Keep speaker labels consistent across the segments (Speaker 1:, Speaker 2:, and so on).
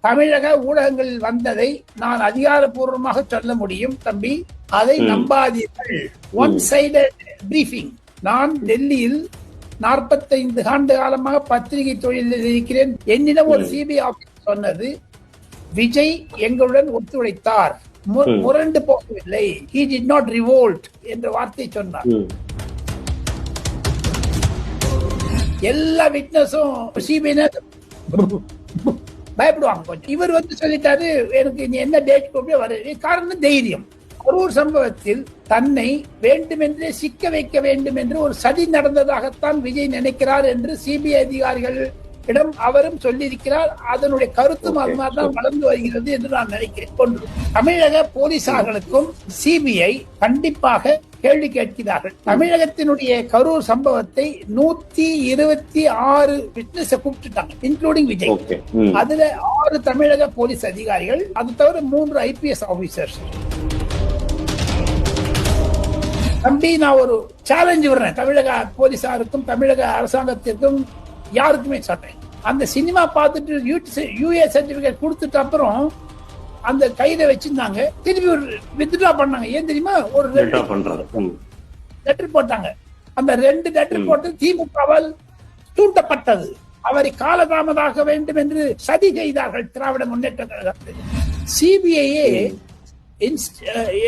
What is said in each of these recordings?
Speaker 1: தமிழக ஊடகங்களில் வந்ததை நான் அதிகாரப்பூர்வமாக சொல்ல முடியும் தம்பி, அதை நம்பாதீர்கள். One sided briefing. நான் டெல்லியில் 45 ஆண்டு காலமாக பத்திரிகை தொழிலில் இருக்கிறேன். என்னிடம் ஒரு சிபிஐ ஆபீசர் சொன்னது, விஜய் எங்களுடன் ஒத்துழைத்தார், முரண்டு போகவில்லை, he did not revolt என்ற வார்த்தை சொன்னார். எல்லா விட்னஸும் சிபிஐ பயப்படுவாங்க கொஞ்சம். இவர் சொல்லிட்டாரு, எனக்கு நீ என்ன டேட் கூட வர காரணம் தைரியம். ஒரு சம்பவத்தில் தன்னை வேண்டுமென்றே சிக்க வைக்க வேண்டும் என்று ஒரு சதி நடந்ததாகத்தான் விஜய் நினைக்கிறார் என்று சிபிஐ அதிகாரிகளிடம் அவரும் சொல்லியிருக்கிறார். அதனுடைய கருத்தும் அது மாதிரிதான் வளர்ந்து வருகிறது என்று நான் நினைக்கிறேன். ஒன்று, தமிழக போலீசார்களுக்கும் சிபிஐ கண்டிப்பாக கேள்வி கேட்கிறார்கள். தமிழகத்தினுடைய கரூர் சம்பவத்தை 126 விட்னஸ் கூப்பிட்டுட்டாங்க, இன்க்ளூடிங் விஜய். அதுல 6 தமிழக போலீஸ் அதிகாரிகள், அது தவிர 3 IPS ஆபீசர்ஸ். தம்பி, நான் ஒரு சேலஞ்ச் விடுறேன் தமிழக போலீசாருக்கும் தமிழக அரசாங்கத்திற்கும், யாருக்குமே சொல்றேன். அந்த சினிமா பார்த்துட்டு யூஏ சர்டிபிகேட் கொடுத்துட்டு அப்புறம் அந்த கைதை வச்சிருந்தாங்க, திருப்பி ஒரு வித்ட்ரா பண்ணாங்க. ஏன் தெரியுமா? ஒரு லெட்டர் போட்டாங்க. அந்த 2 லெட்டர் போட்டு திமுகவால் தூண்டப்பட்டது. அவரை காலதாமதாக வேண்டும் என்று சதி செய்தார்கள் திராவிட முன்னேற்ற கழகத்தில். சிபிஐயே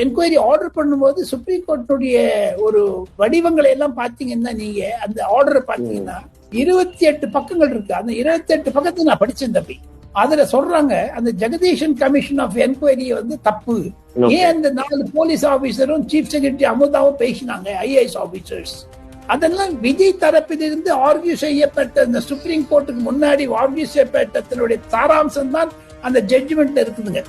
Speaker 1: என்கொயரி ஆர்டர் பண்ணும்போது சுப்ரீம் கோர்ட்டுடைய ஒரு வடிவங்களை எல்லாம் பாத்தீங்கன்னா, நீங்க அந்த ஆர்டரை பாத்தீங்கன்னா 28 பக்கங்கள் இருக்கு. அந்த 28 பக்கத்தை நான் படிச்சேன் தம்பி. அதுல சொல்றாங்க, அந்த ஜெகதீஷன் கமிஷன் ஆஃப் என்கொயரி தப்பு. ஏன் அந்த 4 போலீஸ் ஆபீசரும் சீஃப் செக்ரட்டரி அமுதாவும் பேசினாங்க, IAS ஆபீசர்ஸ். அதெல்லாம் விஜய் தரப்பிலிருந்து ஆர்கியூ செய்யப்பட்ட இந்த சுப்ரீம் கோர்ட்டுக்கு முன்னாடி ஆர்கியூ செய்யப்பட்டதனுடைய சாராம்சம் தான் அந்த ஜட்ஜ்மெண்ட்ல இருக்குதுங்க.